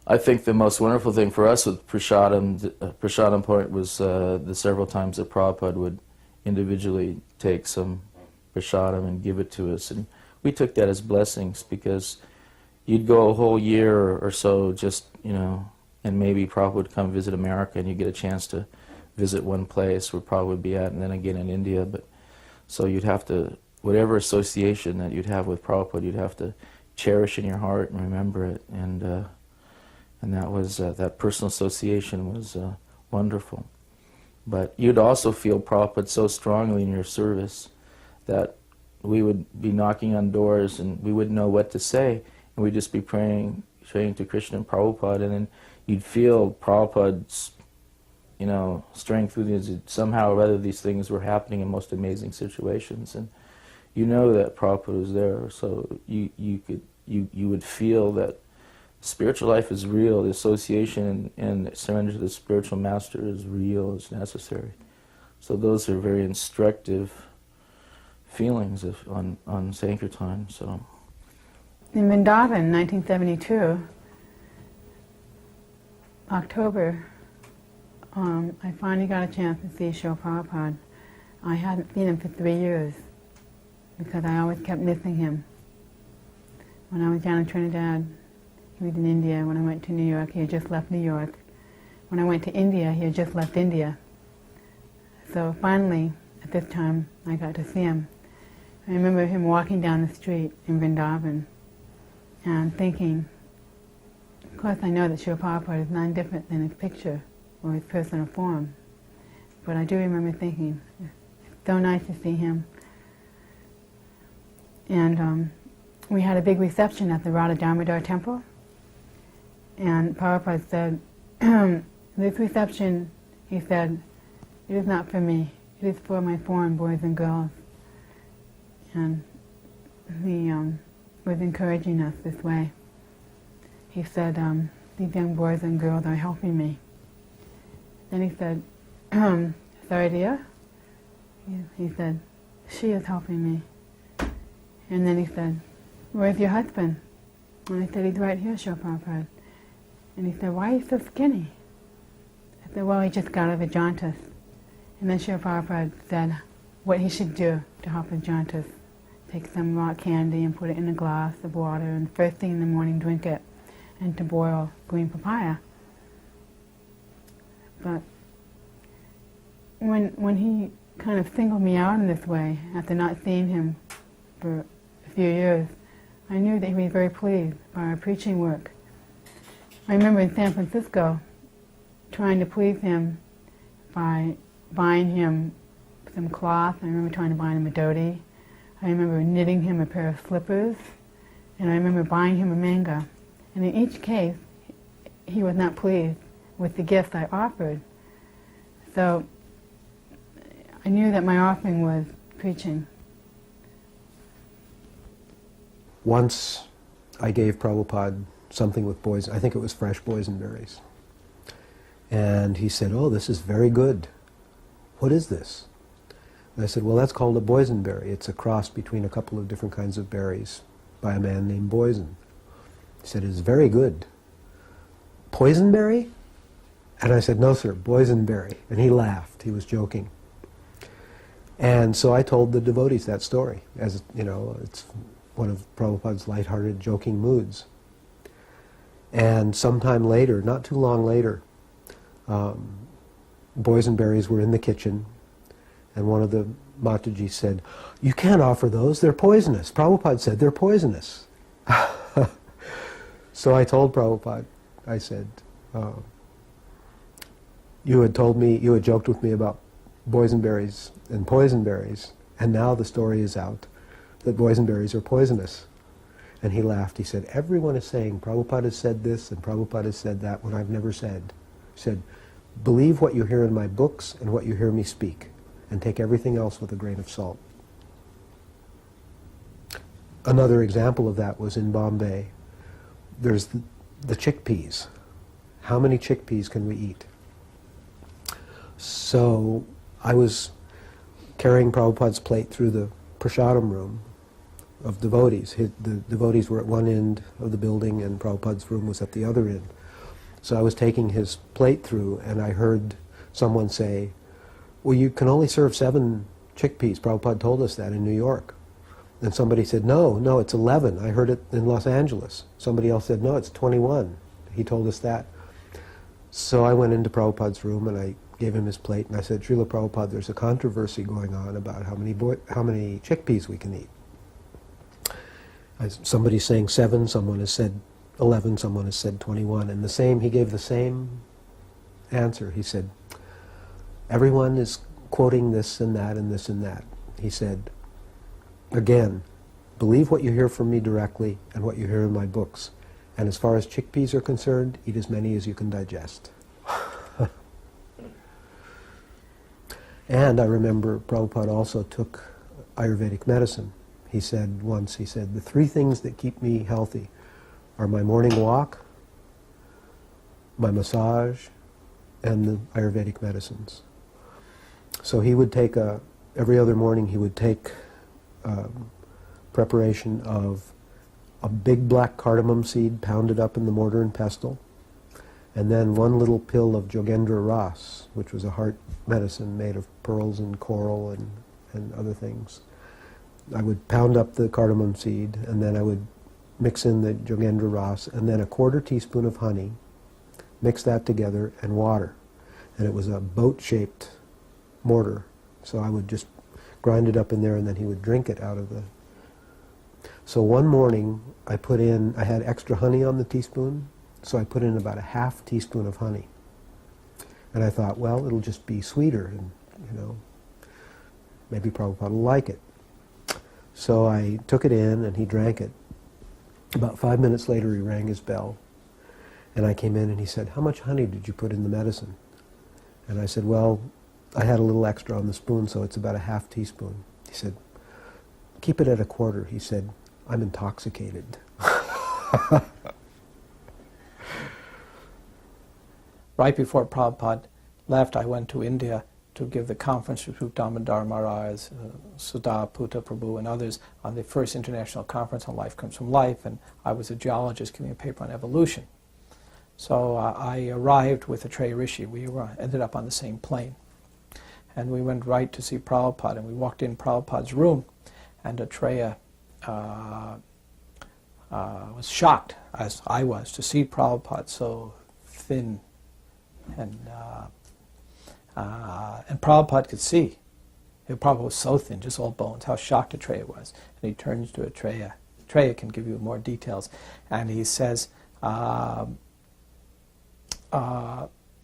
I think the most wonderful thing for us with Prasadam Point was the several times that Prabhupada would individually take some prasadam and give it to us. And we took that as blessings, because you'd go a whole year or so just, and maybe Prabhupada would come visit America and you get a chance to visit one place where Prabhupada would be at, and then again in India. But so you'd have to, whatever association that you'd have with Prabhupada, you'd have to cherish in your heart and remember it. And that was, that personal association was wonderful. But you'd also feel Prabhupada so strongly in your service that we would be knocking on doors and we wouldn't know what to say, and we'd just be praying to Krishna and Prabhupada, and then you'd feel Prabhupada's, strength within you. Somehow or other these things were happening in most amazing situations, and that Prabhupada was there, so you would feel that spiritual life is real, the association and surrender to the spiritual master is real, is necessary. So those are very instructive feelings on Sankirtan. So in Vrindavan, 1972, October, I finally got a chance to see Srila Prabhupada. I hadn't seen him for 3 years because I always kept missing him. When I was down in Trinidad, he was in India. When I went to New York, he had just left New York. When I went to India, he had just left India. So finally, at this time, I got to see him. I remember him walking down the street in Vrindavan and thinking, of course I know that Srila Prabhupada is none different than his picture or his personal form, but I do remember thinking, it's so nice to see him. And we had a big reception at the Radha Damodar temple, and Prabhupada said, this reception, he said, it is not for me, it is for my foreign boys and girls. And he was encouraging us this way. He said, these young boys and girls are helping me. Then he said, sorry dear? He said, she is helping me. And then he said, where's your husband? And I said, he's right here, Srila Prabhupada. And he said, why are you so skinny? I said, well, he just got out of a jaundice. And then Srila Prabhupada said what he should do to help his jaundice. Take some rock candy and put it in a glass of water, and first thing in the morning drink it, and to boil green papaya. But when he kind of singled me out in this way, after not seeing him for a few years, I knew that he was very pleased by our preaching work. I remember in San Francisco trying to please him by buying him some cloth. I remember trying to buy him a dhoti. I remember knitting him a pair of slippers, and I remember buying him a manga. And in each case, he was not pleased with the gifts I offered. So I knew that my offering was preaching. Once I gave Prabhupada something with I think it was fresh boysenberries. And he said, oh, this is very good. What is this? And I said, well, that's called a boysenberry. It's a cross between a couple of different kinds of berries by a man named Boysen. He said, it's very good. Poisonberry? And I said, no, sir, boysenberry. And he laughed. He was joking. And so I told the devotees that story. As it's one of Prabhupada's lighthearted, joking moods. And sometime later, not too long later, boysenberries were in the kitchen, and one of the Matajis said, you can't offer those, they're poisonous. Prabhupada said they're poisonous. So I told Prabhupada, I said, you had joked with me about boysenberries and poisonberries, and now the story is out that boysenberries are poisonous. And he laughed. He said, everyone is saying Prabhupada has said this and Prabhupada has said that when I've never said. He said, believe what you hear in my books and what you hear me speak, and take everything else with a grain of salt. Another example of that was in Bombay. There's the chickpeas. How many chickpeas can we eat? So I was carrying Prabhupada's plate through the prasadam room of devotees. The devotees were at one end of the building and Prabhupada's room was at the other end. So I was taking his plate through, and I heard someone say, well, you can only serve 7 chickpeas. Prabhupada told us that in New York. And somebody said, no, it's 11. I heard it in Los Angeles. Somebody else said, no, it's 21. He told us that. So I went into Prabhupada's room and I gave him his plate and I said, Srila Prabhupada, there's a controversy going on about how many chickpeas we can eat. Somebody's saying 7, someone has said 11, someone has said 21. And he gave the same answer. He said, everyone is quoting this and that and this and that. He said, again, believe what you hear from me directly and what you hear in my books. And as far as chickpeas are concerned, eat as many as you can digest. And I remember Prabhupada also took Ayurvedic medicine. He said once, the 3 things that keep me healthy are my morning walk, my massage, and the Ayurvedic medicines. So he would take every other morning he would take preparation of a big black cardamom seed pounded up in the mortar and pestle, and then 1 little pill of Jogendra Ras, which was a heart medicine made of pearls and coral and other things. I would pound up the cardamom seed, and then I would mix in the Jogendra Ras, and then a 1/4 teaspoon of honey, mix that together, and water. And it was a boat-shaped mortar, so I would just grind it up in there, and then he would drink it out of the... So one morning, I had extra honey on the teaspoon, so I put in about a 1/2 teaspoon of honey. And I thought, well, it'll just be sweeter, and, maybe Prabhupada will like it. So I took it in, and he drank it. About 5 minutes later, he rang his bell, and I came in, and he said, how much honey did you put in the medicine? And I said, well, I had a little extra on the spoon, so it's about a 1/2 teaspoon. He said, keep it at a 1/4. He said, I'm intoxicated. Right before Prabhupada left, I went to India to give the conference with Damodar Maharaj, Sudha, Putta Prabhu, and others on the first international conference on Life Comes from Life, and I was a geologist giving a paper on evolution. So I arrived with Atreya Rishi. We ended up on the same plane. And we went right to see Prabhupada, and we walked in Prabhupada's room, and Atreya was shocked, as I was, to see Prabhupada so thin. And Prabhupada could see. Prabhupada was so thin, just all bones, how shocked Atreya was. And he turns to Atreya. Atreya can give you more details. And he says,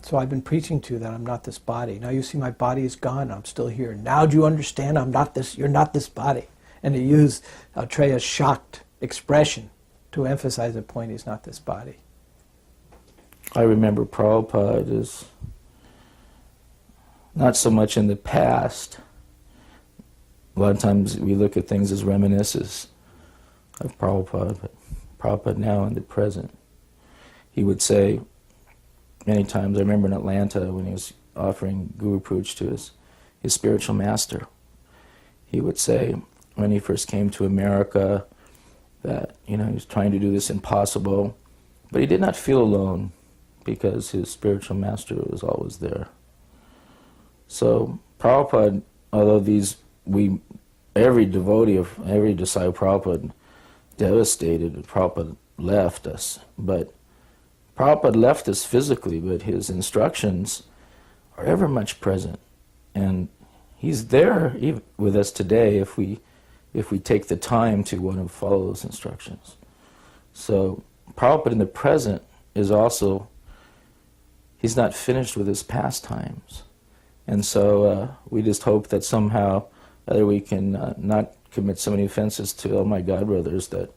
so I've been preaching to you that I'm not this body. Now you see my body is gone, I'm still here. Now do you understand I'm not this, you're not this body? And he used Atreya's shocked expression to emphasize the point, he's not this body. I remember Prabhupada is not so much in the past. A lot of times we look at things as reminiscences of Prabhupada, but Prabhupada now in the present. He would say, many times, I remember in Atlanta when he was offering Guru Pooch to his spiritual master, he would say, when he first came to America, that he was trying to do this impossible, but he did not feel alone because his spiritual master was always there. So Prabhupada, although every devotee of every disciple of Prabhupada devastated, Prabhupada left us, but Prabhupada left us physically, but his instructions are ever much present. And he's there even with us today if we take the time to want to follow those instructions. So Prabhupada in the present is also, he's not finished with his pastimes. And so we just hope that somehow either we can not commit so many offenses to all my God brothers that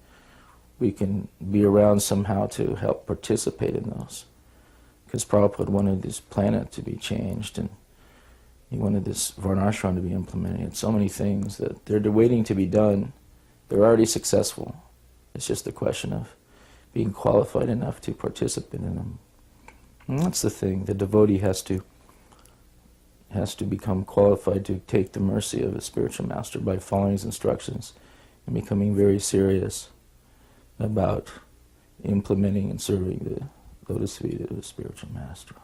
we can be around somehow to help participate in those. Because Prabhupada wanted this planet to be changed, and he wanted this Varnashram to be implemented, and so many things that they're waiting to be done. They're already successful. It's just a question of being qualified enough to participate in them. And that's the thing. The devotee has to become qualified to take the mercy of his spiritual master by following his instructions and becoming very serious about implementing and serving lotus feet of a spiritual master.